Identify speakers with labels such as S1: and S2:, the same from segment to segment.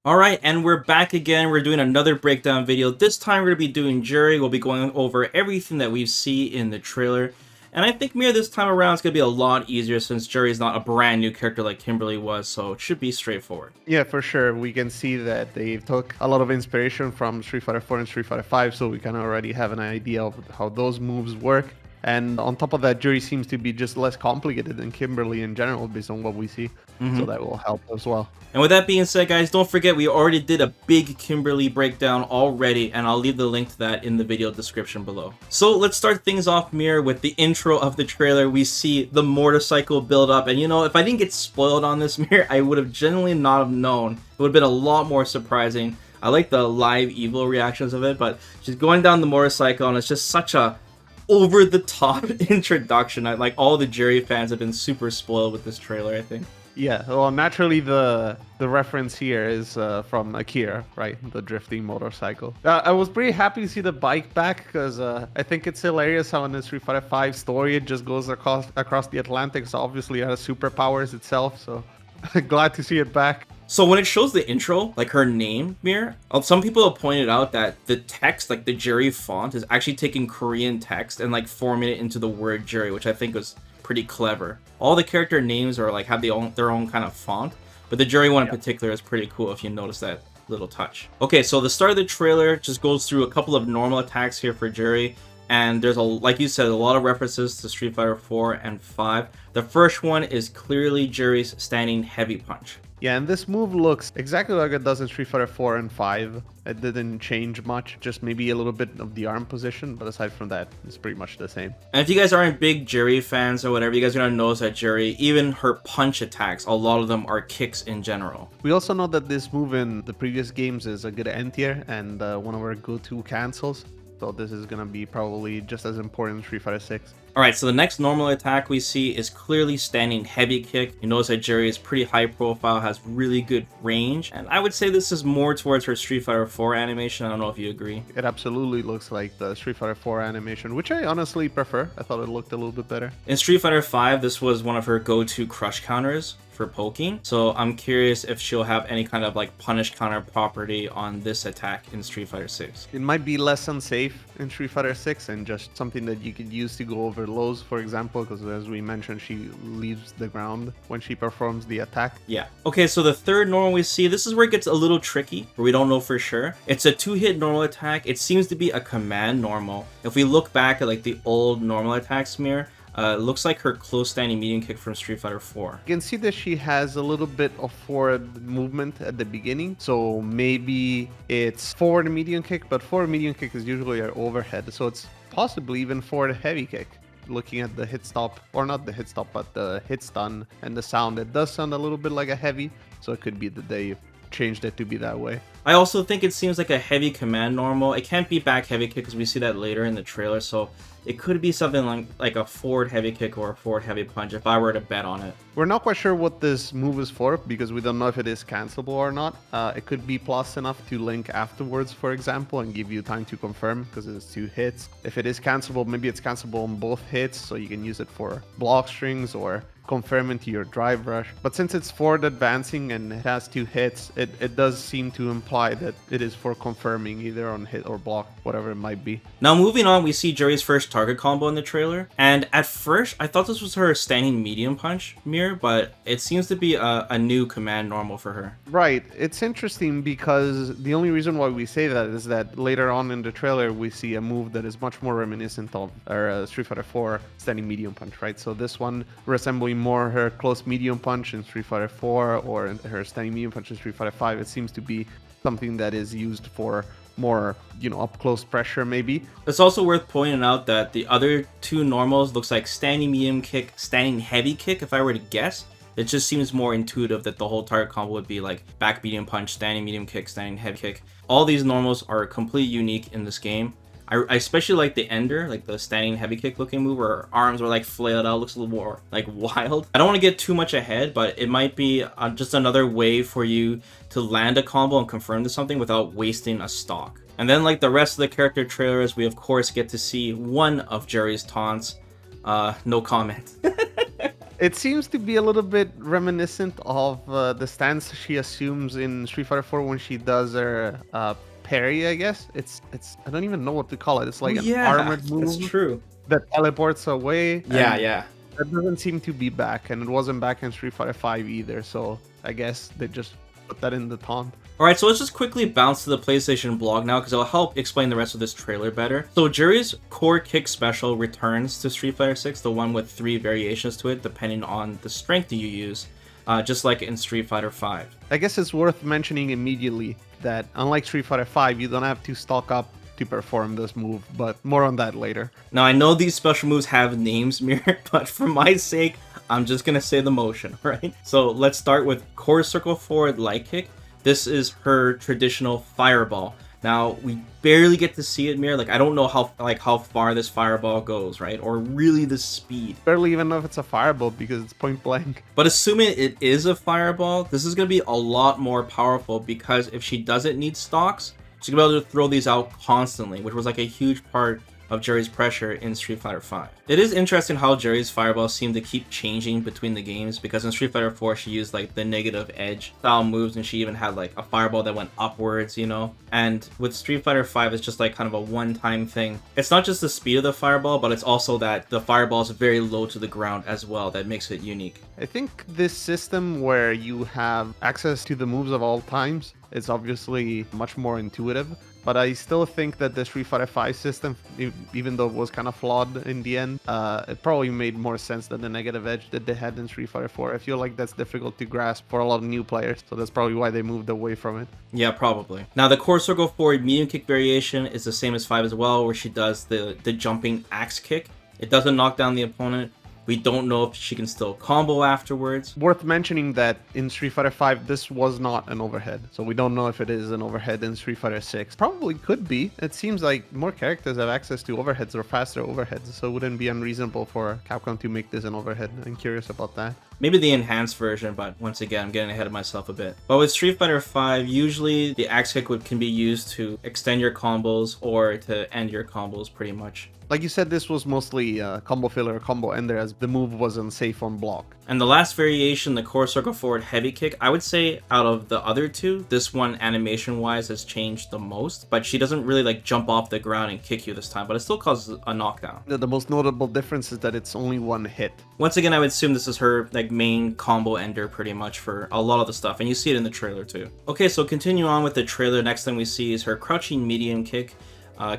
S1: Alright, and we're back again. We're doing another breakdown video. This time we're going to be doing Juri. We'll be going over everything that we see in the trailer. And I think Mia this time around is going to be a lot easier since Juri is not a brand new character like Kimberly was, so it should be straightforward.
S2: Yeah, for sure. We can see that they took a lot of inspiration from Street Fighter 4 and Street Fighter 5, so we can already have an idea of how those moves work. And on top of that, Juri seems to be just less complicated than Kimberly in general based on what we see. So that will help as well.
S1: And with that being said, guys, don't forget we already did a big Kimberly breakdown already, and I'll leave the link to that in the video description below. So let's start things off, Mir, with the intro of the trailer. We see the motorcycle build up, and you know, if I didn't get spoiled on this, Mir, I would have genuinely not have known. It would have been a lot more surprising. I like the live evil reactions of it, but she's going down the motorcycle, and it's just such a over-the-top introduction. Like, all the Juri fans have been super spoiled with this trailer, I think.
S2: Yeah, well, naturally the reference here is from Akira, right? The drifting motorcycle. I was pretty happy to see the bike back because I think it's hilarious how in the Street Fighter 5 story it just goes across the Atlantic. So obviously it has superpowers itself. So glad to see it back.
S1: So when it shows the intro, like her name, Mir, some people have pointed out that the text, like the Juri font, is actually taking Korean text and like forming it into the word Juri, which I think was pretty clever. All the character names are like have their own kind of font, but the Juri one in particular is pretty cool if you notice that little touch. Okay, so the start of the trailer just goes through a couple of normal attacks here for Juri, and there's like you said, a lot of references to Street Fighter 4 and 5. The first one is clearly Juri's standing heavy punch.
S2: Yeah, and this move looks exactly like it does in Street Fighter 4 and 5. It didn't change much, just maybe a little bit of the arm position, but aside from that, it's pretty much the same.
S1: And if you guys aren't big Juri fans or whatever, you guys are gonna notice that Juri, even her punch attacks, a lot of them are kicks in general.
S2: We also know that this move in the previous games is a good end tier and one of our go-to cancels. So this is gonna be probably just as important in Street Fighter 6.
S1: Alright, so the next normal attack we see is clearly standing heavy kick. You notice that Juri is pretty high profile, has really good range, and I would say this is more towards her Street Fighter 4 animation. I don't know if you agree.
S2: It absolutely looks like the Street Fighter 4 animation, which I honestly prefer. I thought it looked a little bit better.
S1: In Street Fighter 5, this was one of her go-to crush counters for poking, so I'm curious if she'll have any kind of like punish counter property on this attack in Street Fighter 6.
S2: It might be less unsafe in Street Fighter 6 and just something that you could use to go over lows, for example, because as we mentioned, she leaves the ground when she performs the attack.
S1: Yeah. Okay, so the third normal we see, this is where it gets a little tricky, where we don't know for sure. It's a 2-hit normal attack. It seems to be a command normal. If we look back at like the old normal attack smear, looks like her close standing medium kick from Street Fighter 4.
S2: You can see that she has a little bit of forward movement at the beginning, so maybe it's forward medium kick, but forward medium kick is usually our overhead, so it's possibly even forward heavy kick. Looking at the hit stop, or not the hit stop, but the hit stun and the sound, it does sound a little bit like a heavy, so it could be that they changed it to be that way.
S1: I also think it seems like a heavy command normal. It can't be back heavy kick because we see that later in the trailer, so it could be something like a forward heavy kick or a forward heavy punch if I were to bet on it.
S2: We're not quite sure what this move is for because we don't know if it is cancelable or not. It could be plus enough to link afterwards, for example, and give you time to confirm because it's 2 hits. If it is cancelable, maybe it's cancelable on both hits, so you can use it for block strings or confirm into your drive rush. But since it's forward advancing and it has 2 hits, it does seem to imply that it is for confirming either on hit or block, whatever it might be.
S1: Now moving on, we see Juri's first target combo in the trailer, and at first I thought this was her standing medium punch mirror, but it seems to be a new command normal for her.
S2: Right, it's interesting because the only reason why we say that is that later on in the trailer we see a move that is much more reminiscent of our Street Fighter 4 standing medium punch, right? So this one resembling more her close medium punch in Street Fighter 4 or her standing medium punch in Street Fighter 5, it seems to be something that is used for more, you know, up close pressure maybe.
S1: It's also worth pointing out that the other 2 normals looks like standing medium kick, standing heavy kick. If I were to guess, it just seems more intuitive that the whole target combo would be like back medium punch, standing medium kick, standing heavy kick. All these normals are completely unique in this game. I especially like the ender, like the standing heavy kick looking move where her arms are like flailed out, looks a little more like wild. I don't want to get too much ahead, but it might be just another way for you to land a combo and confirm to something without wasting a stock. And then like the rest of the character trailers, we of course get to see one of Juri's taunts. No comment.
S2: It seems to be a little bit reminiscent of the stance she assumes in Street Fighter 4 when she does her parry, I guess. It's I don't even know what to call it. It's
S1: Oh
S2: like an
S1: yeah,
S2: armored
S1: that's
S2: move
S1: true.
S2: that teleports away,
S1: Yeah,
S2: and
S1: yeah.
S2: that doesn't seem to be back, and it wasn't back in Street Fighter 5 either. So I guess they just put that in the taunt.
S1: Alright, so let's just quickly bounce to the PlayStation blog now, because it'll help explain the rest of this trailer better. So Juri's core kick special returns to Street Fighter 6, the one with 3 variations to it, depending on the strength that you use, just like in Street Fighter 5.
S2: I guess it's worth mentioning immediately that unlike Street Fighter 5, you don't have to stock up to perform this move, but more on that later.
S1: Now, I know these special moves have names, Mir, but for my sake, I'm just gonna say the motion, right? So let's start with core circle forward light kick. This is her traditional fireball. Now, we barely get to see it, Mir. Like, I don't know how far this fireball goes, right? Or really the speed.
S2: Barely even know if it's a fireball because it's point blank.
S1: But assuming it is a fireball, this is going to be a lot more powerful because if she doesn't need stocks, she's going to be able to throw these out constantly, which was like a huge part of Juri's pressure in Street Fighter 5. It is interesting how Juri's fireballs seem to keep changing between the games, because in Street Fighter 4 she used like the negative edge style moves, and she even had like a fireball that went upwards, you know? And with Street Fighter 5 it's just like kind of a one-time thing. It's not just the speed of the fireball, but it's also that the fireball is very low to the ground as well that makes it unique.
S2: I think this system where you have access to the moves of all times is obviously much more intuitive, but I still think that the Street Fighter 5 system, even though it was kind of flawed in the end, it probably made more sense than the negative edge that they had in Street Fighter 4. I feel like that's difficult to grasp for a lot of new players, so that's probably why they moved away from it.
S1: Yeah, probably. Now, the core circle forward medium kick variation is the same as 5 as well, where she does the jumping axe kick. It doesn't knock down the opponent. We don't know if she can still combo afterwards.
S2: Worth mentioning that in Street Fighter 5, this was not an overhead. So we don't know if it is an overhead in Street Fighter 6. Probably could be. It seems like more characters have access to overheads or faster overheads. So it wouldn't be unreasonable for Capcom to make this an overhead. I'm curious about that.
S1: Maybe the enhanced version, but once again, I'm getting ahead of myself a bit. But with Street Fighter 5, usually the axe kick can be used to extend your combos or to end your combos pretty much.
S2: Like you said, this was mostly combo filler or combo ender, as the move was unsafe on block.
S1: And the last variation, the core circle forward heavy kick, I would say out of the other two, this one animation wise has changed the most, but she doesn't really like jump off the ground and kick you this time, but it still causes a knockdown.
S2: The most notable difference is that it's only one hit.
S1: Once again, I would assume this is her like main combo ender pretty much for a lot of the stuff, and you see it in the trailer too. Okay, so continue on with the trailer. Next thing we see is her crouching medium kick,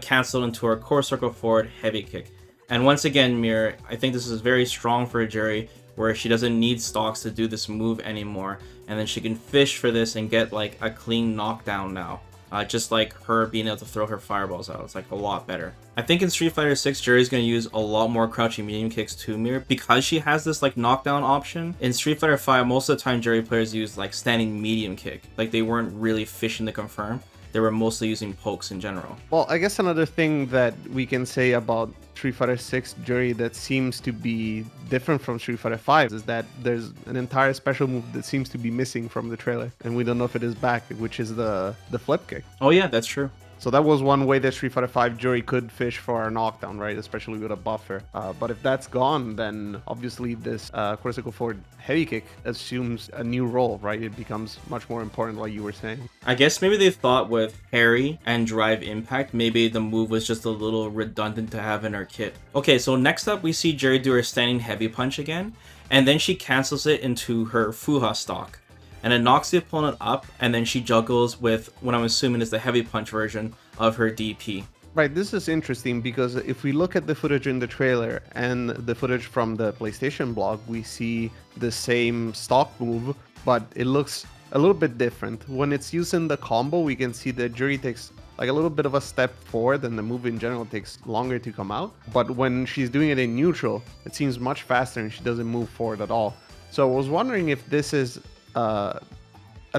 S1: canceled into her core circle forward heavy kick. And once again, Mir, I think this is very strong for Juri, where she doesn't need stocks to do this move anymore, and then she can fish for this and get like a clean knockdown now. Just like her being able to throw her fireballs out. It's like a lot better. I think in Street Fighter 6, Juri's going to use a lot more crouching medium kicks too, Mir, because she has this like knockdown option. In Street Fighter 5, most of the time Juri players use like standing medium kick. Like they weren't really fishing to confirm. They were mostly using pokes in general.
S2: Well, I guess another thing that we can say about Street Fighter 6 Juri that seems to be different from Street Fighter 5 is that there's an entire special move that seems to be missing from the trailer, and we don't know if it is back, which is the flip kick.
S1: Oh yeah, that's true.
S2: So that was one way that Street Fighter 5 Juri could fish for a knockdown, right? Especially with a buffer. But if that's gone, then obviously this core circle forward heavy kick assumes a new role, right? It becomes much more important, like you were saying.
S1: I guess maybe they thought with parry and drive impact, maybe the move was just a little redundant to have in her kit. Okay, so next up we see Juri do her standing heavy punch again, and then she cancels it into her Fuha stock. And it knocks the opponent up, and then she juggles with what I'm assuming is the heavy punch version of her DP.
S2: Right, this is interesting because if we look at the footage in the trailer and the footage from the PlayStation blog, we see the same stock move, but it looks a little bit different. When it's used in the combo, we can see that Juri takes like a little bit of a step forward, and the move in general takes longer to come out. But when she's doing it in neutral, it seems much faster and she doesn't move forward at all. So I was wondering if this is a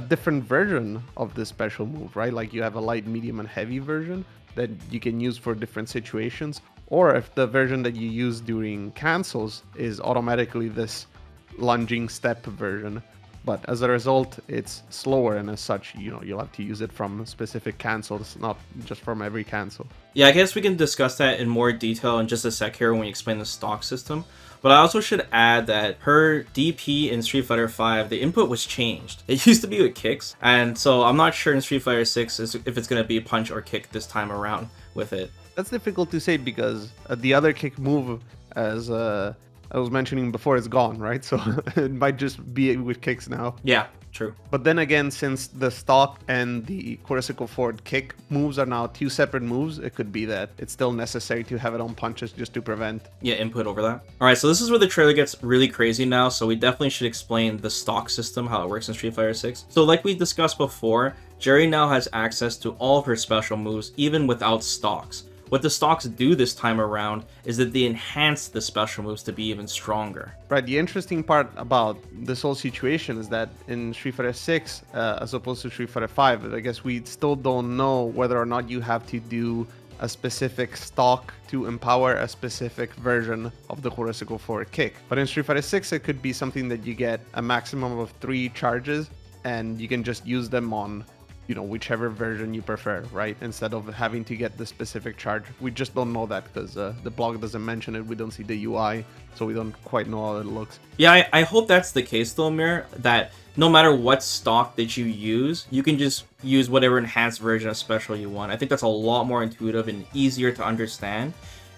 S2: different version of this special move, right? Like you have a light, medium, and heavy version that you can use for different situations, or if the version that you use during cancels is automatically this lunging step version. But as a result, it's slower, and as such, you know, you'll have to use it from specific cancels, not just from every cancel.
S1: Yeah, I guess we can discuss that in more detail in just a sec here when we explain the stock system. But I also should add that her DP in Street Fighter V, the input was changed. It used to be with kicks, and so I'm not sure in Street Fighter 6 if it's going to be punch or kick this time around with it.
S2: That's difficult to say because the other kick move, as I was mentioning before, is gone, right? So it might just be with kicks now.
S1: Yeah, true.
S2: But then again, since the stock and the Kurosako forward kick moves are now two separate moves, it could be that it's still necessary to have it on punches just to prevent.
S1: Yeah, input over that. Alright, so this is where the trailer gets really crazy now, so we definitely should explain the stock system, how it works in Street Fighter 6. So like we discussed before, Juri now has access to all of her special moves, even without stocks. What the stocks do this time around is that they enhance the special moves to be even stronger.
S2: Right, the interesting part about this whole situation is that in Street Fighter 6, as opposed to Street Fighter 5, I guess we still don't know whether or not you have to do a specific stock to empower a specific version of the Kurosako forward kick. But in Street Fighter 6, it could be something that you get a maximum of 3 charges, and you can just use them on, you know, whichever version you prefer, right? Instead of having to get the specific charge. We just don't know that because the blog doesn't mention it. We don't see the UI, so we don't quite know how it looks.
S1: Yeah, I hope that's the case though, Mir, that no matter what stock that you use, you can just use whatever enhanced version of special you want. I think that's a lot more intuitive and easier to understand.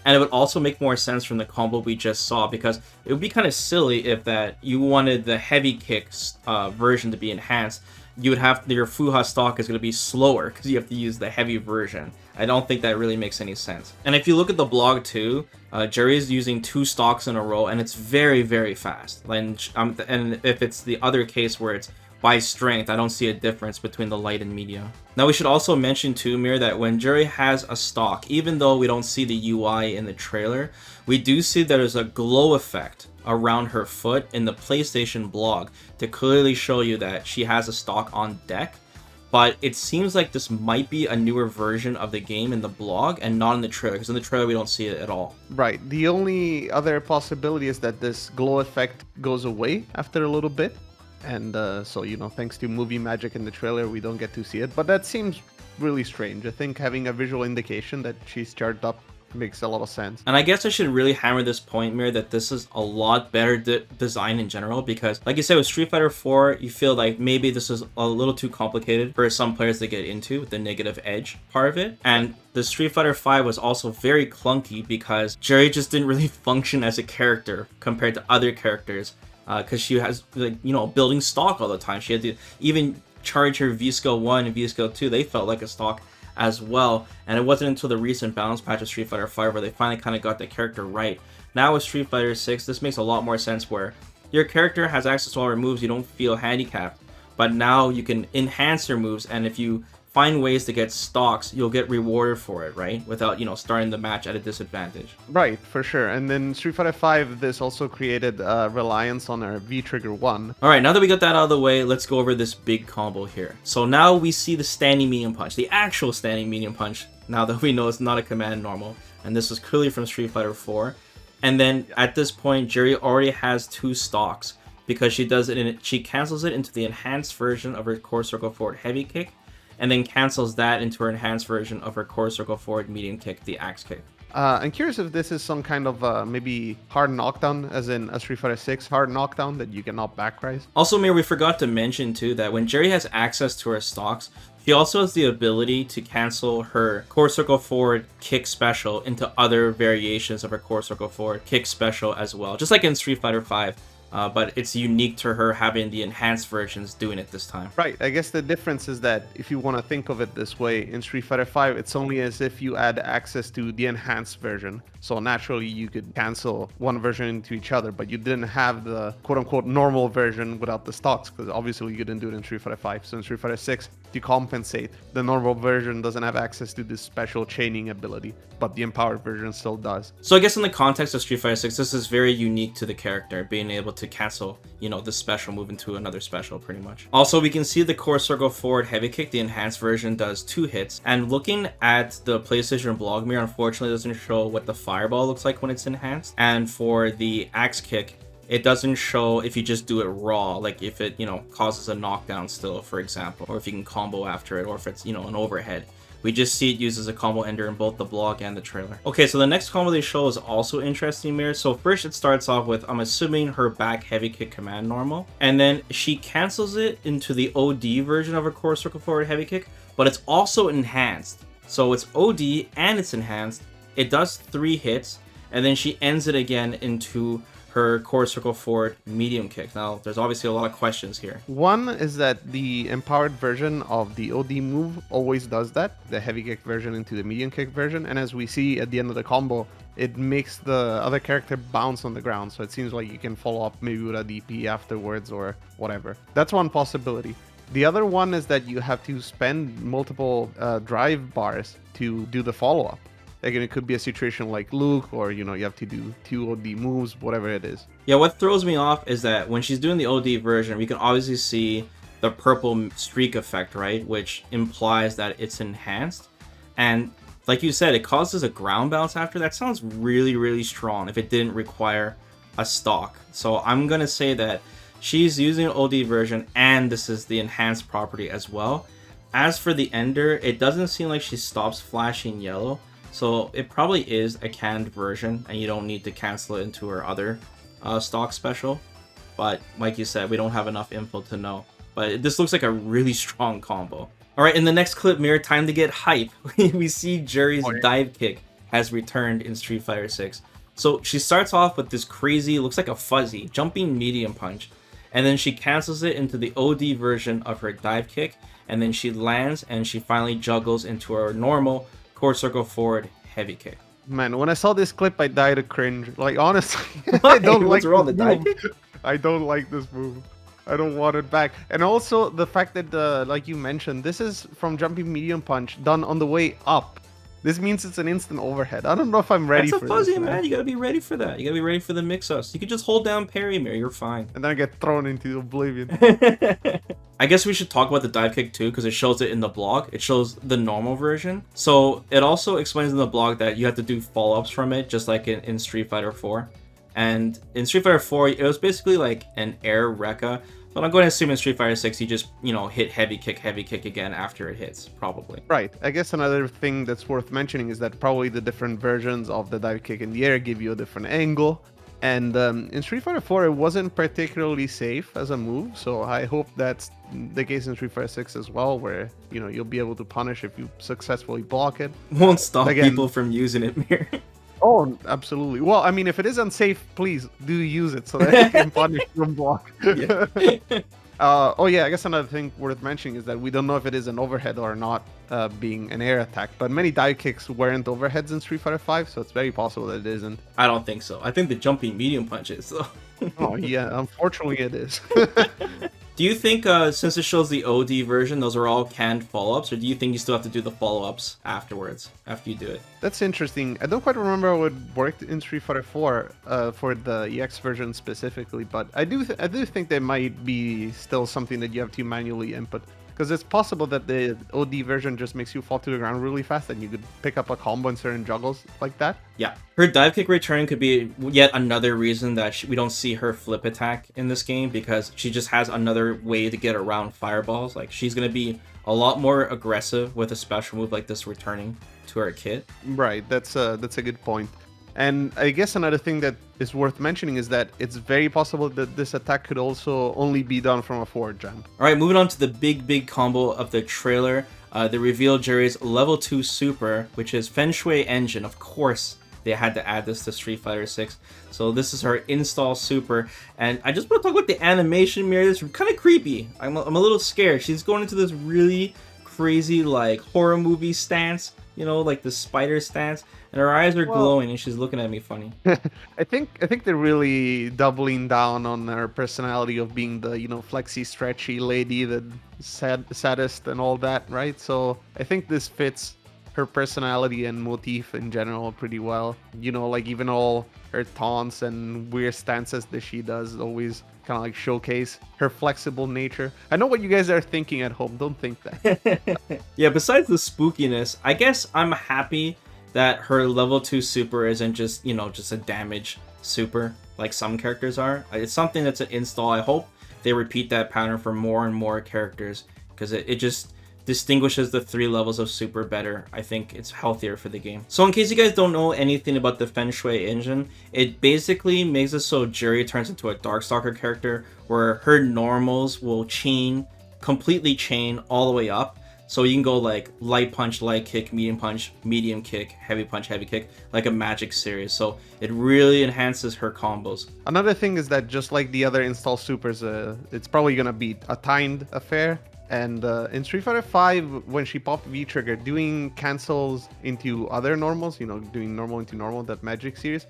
S1: And it would also make more sense from the combo we just saw, because it would be kind of silly if that you wanted the heavy kicks version to be enhanced. You would have your Fuha stock is going to be slower because you have to use the heavy version. I don't think that really makes any sense. And if you look at the blog too, Juri is using 2 stocks in a row, and it's very, very fast. And if it's the other case where it's by strength, I don't see a difference between the light and medium. Now we should also mention too, Mir, that when Juri has a stock, even though we don't see the UI in the trailer, we do see that there's a glow effect around her foot in the PlayStation blog to clearly show you that she has a stock on deck. But it seems like this might be a newer version of the game in the blog and not in the trailer, because in the trailer we don't see it at all.
S2: Right. The only other possibility is that this glow effect goes away after a little bit. And so, you know, thanks to movie magic in the trailer, we don't get to see it. But that seems really strange. I think having a visual indication that she's charged up makes a lot of sense.
S1: And I guess I should really hammer this point, Mir, that this is a lot better design in general, because like you said, with Street Fighter 4, you feel like maybe this is a little too complicated for some players to get into with the negative edge part of it. And the Street Fighter 5 was also very clunky because Juri just didn't really function as a character compared to other characters, because she has, like, you know, building stock all the time. She had to even charge her V-Skill 1 and V-Skill 2, they felt like a stock as well. And it wasn't until the recent balance patch of Street Fighter 5 where they finally kind of got the character right. Now with Street Fighter 6, this makes a lot more sense, where your character has access to all her moves, you don't feel handicapped, but now you can enhance your moves, and if you find ways to get stocks, you'll get rewarded for it, right? Without, you know, starting the match at a disadvantage.
S2: Right, for sure. And then Street Fighter 5, this also created reliance on our V-Trigger 1.
S1: Alright, now that we got that out of the way, let's go over this big combo here. So now we see the standing medium punch, the actual standing medium punch, now that we know it's not a command normal. And this is clearly from Street Fighter 4. And then at this point, Juri already has 2 stocks, because she does it she cancels it into the enhanced version of her core circle forward heavy kick, and then cancels that into her enhanced version of her core circle forward medium kick, the axe kick.
S2: I'm curious if this is some kind of maybe hard knockdown, as in a Street Fighter 6 hard knockdown that you cannot back rise.
S1: Also, Mir, we forgot to mention too that when Juri has access to her stocks, she also has the ability to cancel her core circle forward kick special into other variations of her core circle forward kick special as well, just like in Street Fighter 5. But it's unique to her having the enhanced versions doing it this time.
S2: Right, I guess the difference is that if you want to think of it this way, in Street Fighter 5, it's only as if you add access to the enhanced version. So naturally, you could cancel one version into each other, but you didn't have the quote-unquote normal version without the stocks, because obviously you didn't do it in Street Fighter 5. So in Street Fighter 6, to compensate, the normal version doesn't have access to this special chaining ability, but the empowered version still does.
S1: So I guess in the context of Street Fighter 6, this is very unique to the character, being able to cancel, you know, the special move into another special, pretty much. Also, we can see the core circle forward heavy kick, the enhanced version, does 2 hits. And looking at the PlayStation blog, Mir unfortunately doesn't show what the fireball looks like when it's enhanced. And for the axe kick, it doesn't show if you just do it raw, like if it, you know, causes a knockdown still, for example, or if you can combo after it, or if it's, you know, an overhead. We just see it used as a combo ender in both the blog and the trailer. Okay, so the next combo they show is also interesting, Mir. So first it starts off with, I'm assuming, her back heavy kick command normal. And then she cancels it into the OD version of her core circle forward heavy kick, but it's also enhanced. So it's OD and it's enhanced. It does 3 hits, and then she ends it again into her core circle forward medium kick. Now, there's obviously a lot of questions here.
S2: One is that the empowered version of the OD move always does that, the heavy kick version into the medium kick version, and as we see at the end of the combo, it makes the other character bounce on the ground, so it seems like you can follow up maybe with a DP afterwards or whatever. That's one possibility. The other one is that you have to spend multiple drive bars to do the follow-up. Again, it could be a situation like Luke, or, you know, you have to do 2 OD moves, whatever it is.
S1: Yeah, what throws me off is that when she's doing the OD version, we can obviously see the purple streak effect, right? Which implies that it's enhanced. And like you said, it causes a ground bounce after. That sounds really, really strong if it didn't require a stock. So I'm going to say that she's using an OD version, and this is the enhanced property as well. As for the ender, it doesn't seem like she stops flashing yellow. So it probably is a canned version, and you don't need to cancel it into her other stock special. But like you said, we don't have enough info to know. But this looks like a really strong combo. Alright, in the next clip, Mir, time to get hype. We see Juri's dive kick has returned in Street Fighter 6. So she starts off with this crazy, looks like a fuzzy, jumping medium punch. And then she cancels it into the OD version of her dive kick. And then she lands, and she finally juggles into her normal core circle forward heavy kick.
S2: Man, when I saw this clip, I died of cringe. Like, honestly, I don't like
S1: wrong with
S2: the move. I don't like this move. I don't want it back. And also the fact that, like you mentioned, this is from jumping medium punch done on the way up. This means it's an instant overhead. I don't know if I'm ready for this.
S1: That's a fuzzy, man. You gotta be ready for that. You gotta be ready for the mix-ups. You could just hold down parry, Mir. You're fine.
S2: And then I get thrown into oblivion.
S1: I guess we should talk about the dive kick too, because it shows it in the blog. It shows the normal version. So it also explains in the blog that you have to do follow-ups from it, just like in Street Fighter 4. And in Street Fighter 4, it was basically like an air Rekka. But I'm going to assume in Street Fighter 6, you just, you know, hit heavy kick again after it hits, probably.
S2: Right. I guess another thing that's worth mentioning is that probably the different versions of the dive kick in the air give you a different angle. And in Street Fighter 4, it wasn't particularly safe as a move, so I hope that's the case in Street Fighter 6 as well, where, you know, you'll be able to punish if you successfully block it.
S1: Won't stop people from using it, Mir.
S2: Oh, absolutely. Well, I mean, if it is unsafe, please do use it so that you can punish from block.
S1: Yeah.
S2: Oh yeah, I guess another thing worth mentioning is that we don't know if it is an overhead or not, being an air attack, but many dive kicks weren't overheads in Street Fighter 5, so it's very possible that it isn't.
S1: I don't think so. I think the jumping medium punches, though.
S2: Oh yeah, unfortunately it is.
S1: Do you think, since it shows the OD version, those are all canned follow-ups, or do you think you still have to do the follow-ups afterwards, after you do it?
S2: That's interesting. I don't quite remember how it worked in Street Fighter 4 for the EX version specifically, but I do think there might be still something that you have to manually input. Because it's possible that the OD version just makes you fall to the ground really fast and you could pick up a combo in certain juggles like that.
S1: Yeah. Her dive kick return could be yet another reason that we don't see her flip attack in this game, because she just has another way to get around fireballs. Like, she's going to be a lot more aggressive with a special move like this returning to her kit.
S2: Right. That's a good point. And I guess another thing that is worth mentioning is that it's very possible that this attack could also only be done from a forward jump.
S1: Alright, moving on to the big combo of the trailer. They revealed Juri's level 2 super, which is Feng Shui Engine. Of course, they had to add this to Street Fighter 6. So this is her install super. And I just want to talk about the animation, Mir. It's kind of creepy. I'm a little scared. She's going into this really crazy, like, horror movie stance. You know, like the spider stance. And her eyes are glowing, and she's looking at me funny.
S2: I think they're really doubling down on her personality of being the, you know, flexy, stretchy lady, the saddest and all that, right? So I think this fits her personality and motif in general pretty well. You know, like even all her taunts and weird stances that she does always kind of like showcase her flexible nature. I know what you guys are thinking at home. Don't think that.
S1: Yeah, besides the spookiness, I guess I'm happy that her level 2 super isn't just, you know, just a damage super like some characters are. It's something that's an install. I hope they repeat that pattern for more and more characters, because it just distinguishes the 3 levels of super better. I think it's healthier for the game. So in case you guys don't know anything about the Feng Shui Engine, it basically makes it so Juri turns into a Darkstalker character where her normals will completely chain all the way up. So you can go like light punch, light kick, medium kick, heavy punch, heavy kick, like a magic series. So it really enhances her combos.
S2: Another thing is that just like the other install supers, it's probably gonna be a timed affair. And in Street Fighter V, when she popped V-Trigger, doing cancels into other normals, you know, doing normal into normal, that magic series,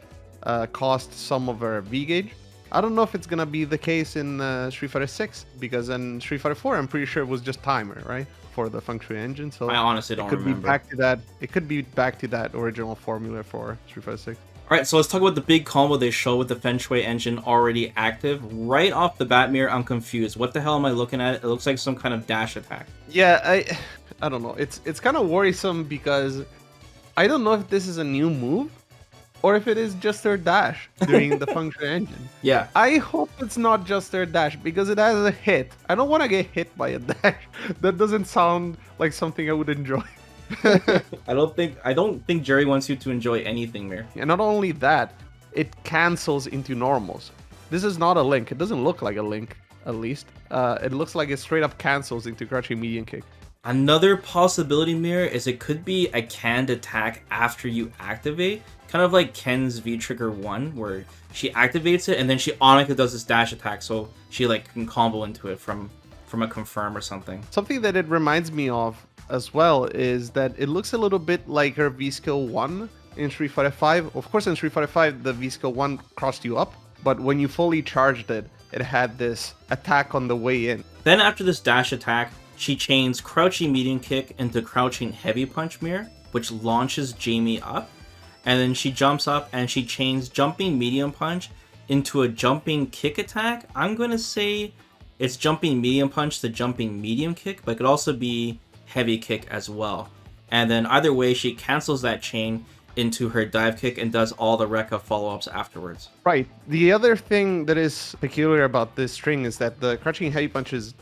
S2: cost some of her V-Gauge. I don't know if it's gonna be the case in Street Fighter 6, because in Street Fighter 4, I'm pretty sure it was just timer, right? For the Feng Shui Engine, so
S1: I honestly don't remember.
S2: Be back to that. It could be back to that original formula for Street Fighter 6.
S1: Alright, so let's talk about the big combo they show with the Feng Shui Engine already active. Right off the bat, Mirror, I'm confused. What the hell am I looking at? It looks like some kind of dash attack.
S2: Yeah, I don't know. It's kind of worrisome because I don't know if this is a new move or if it is just her dash during the Feng Shui Engine.
S1: Yeah.
S2: I hope it's not just her dash because it has a hit. I don't want to get hit by a dash. That doesn't sound like something I would enjoy.
S1: I don't think Juri wants you to enjoy anything, Mir.
S2: And not only that, it cancels into normals. This is not a link. It doesn't look like a link, at least. It looks like it straight up cancels into crouching medium kick.
S1: Another possibility, Mir, is it could be a canned attack after you activate. Kind of like Ken's V-Trigger 1, where she activates it and then she automatically does this dash attack, so she like can combo into it from a confirm or something.
S2: Something that it reminds me of as well is that it looks a little bit like her V-Skill 1 in Street Fighter 5. Of course, in Street Fighter 5, the V-Skill 1 crossed you up, but when you fully charged it, it had this attack on the way in.
S1: Then after this dash attack, she chains crouching medium kick into crouching heavy punch, Mir, which launches Jamie up. And then she jumps up and she chains jumping medium punch into a jumping kick attack. I'm going to say it's jumping medium punch to jumping medium kick, but it could also be heavy kick as well. And then either way, she cancels that chain into her dive kick and does all the Rekka follow-ups afterwards.
S2: Right. The other thing that is peculiar about this string is that the crouching heavy punch is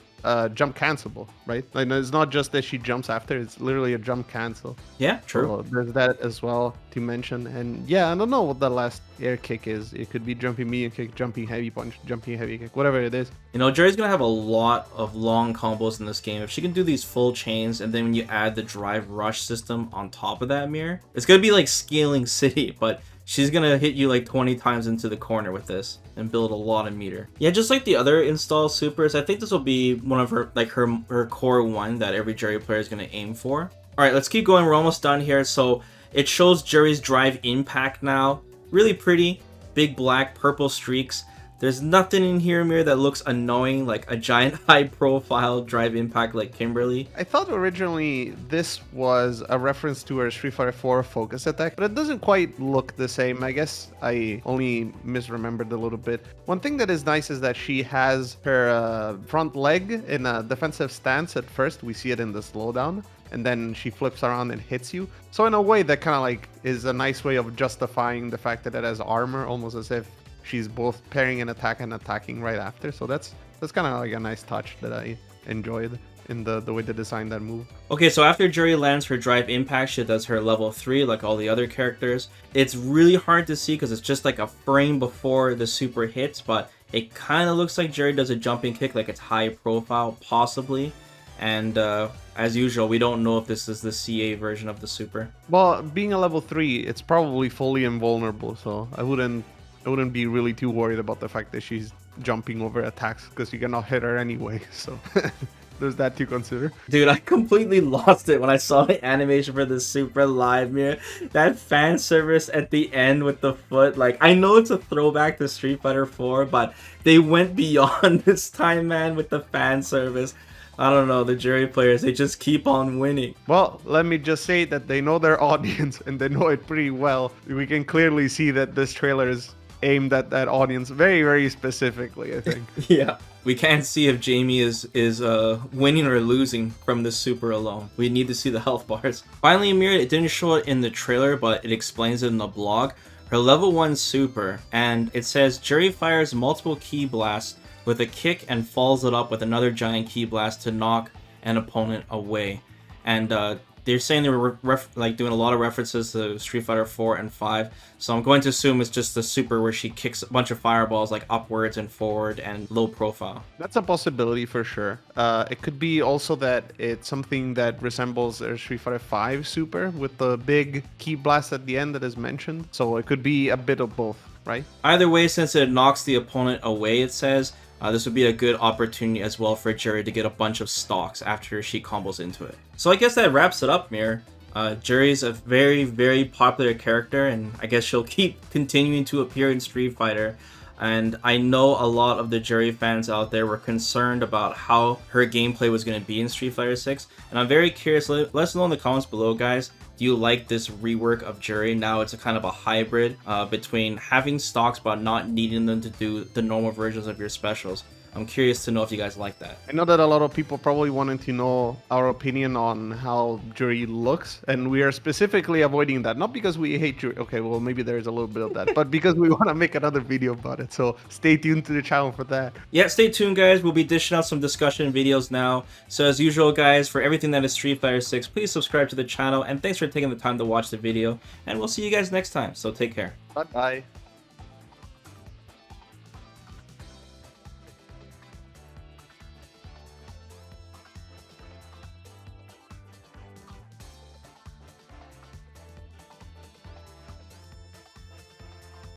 S2: jump cancelable, right? Like, it's not just that she jumps after, it's literally a jump cancel.
S1: Yeah, true.
S2: So there's that as well to mention. And yeah, I don't know what the last air kick is. It could be jumping medium kick, jumping heavy punch, jumping heavy kick, whatever it is.
S1: You know, Juri's gonna have a lot of long combos in this game. If she can do these full chains and then when you add the drive rush system on top of that, Mirror, it's gonna be like scaling City, but she's gonna hit you like 20 times into the corner with this and build a lot of meter. Yeah, just like the other install supers, I think this will be one of her, like her core one that every Juri player is gonna aim for. All right, let's keep going. We're almost done here. So it shows Juri's drive impact now. Really pretty, big black, purple streaks. There's nothing in here, Mir, that looks annoying, like a giant high-profile drive impact like Kimberly.
S2: I thought originally this was a reference to her Street Fighter 4 focus attack, but it doesn't quite look the same. I guess I only misremembered a little bit. One thing that is nice is that she has her front leg in a defensive stance at first. We see it in the slowdown, and then she flips around and hits you. So in a way, that kind of like is a nice way of justifying the fact that it has armor, almost as if she's both parrying an attack and attacking right after. So that's kind of like a nice touch that I enjoyed in the way they designed that move.
S1: Okay, so after Juri lands her drive impact, she does her level 3 like all the other characters. It's really hard to see because it's just like a frame before the super hits, but it kind of looks like Juri does a jumping kick, like it's high profile, possibly. And as usual, we don't know if this is the CA version of the super.
S2: Well, being a level 3, it's probably fully invulnerable, so I wouldn't be really too worried about the fact that she's jumping over attacks because you cannot hit her anyway, so there's that to consider.
S1: Dude, I completely lost it when I saw the animation for the super live, Mirror. That fan service at the end with the foot, like, I know it's a throwback to Street Fighter 4, but they went beyond this time, man, with the fan service. I don't know, the Juri players, they just keep on winning.
S2: Well, let me just say that they know their audience and they know it pretty well. We can clearly see that this trailer is aimed at that audience very, very specifically, I think.
S1: Yeah. We can't see if Jamie is winning or losing from the super alone. We need to see the health bars. Finally, Amir, it didn't show it in the trailer, but it explains it in the blog. Her level 1 super, and it says Juri fires multiple ki blasts with a kick and follows it up with another giant ki blast to knock an opponent away. and they're saying they were like doing a lot of references to Street Fighter 4 and 5. So I'm going to assume it's just the super where she kicks a bunch of fireballs like upwards and forward and low profile.
S2: That's a possibility for sure. It could be also that it's something that resembles a Street Fighter 5 super with the big key blast at the end that is mentioned. So it could be a bit of both, right?
S1: Either way, since it knocks the opponent away, it says, this would be a good opportunity as well for Juri to get a bunch of stocks after she combos into it. So I guess that wraps it up, Mir. Juri's a very, very popular character, and I guess she'll keep continuing to appear in Street Fighter. And I know a lot of the Juri fans out there were concerned about how her gameplay was going to be in Street Fighter 6. And I'm very curious, let us know in the comments below, guys. Do you like this rework of Juri? Now it's a kind of a hybrid between having stocks but not needing them to do the normal versions of your specials. I'm curious to know if you guys like that.
S2: I know that a lot of people probably wanted to know our opinion on how Juri looks, and we are specifically avoiding that. Not because we hate Juri. Okay, well, maybe there's a little bit of that, but because we want to make another video about it. So stay tuned to the channel for that.
S1: Yeah, stay tuned, guys. We'll be dishing out some discussion videos now. So as usual, guys, for everything that is Street Fighter 6, please subscribe to the channel, and thanks for taking the time to watch the video. And we'll see you guys next time, so take care.
S2: Bye-bye.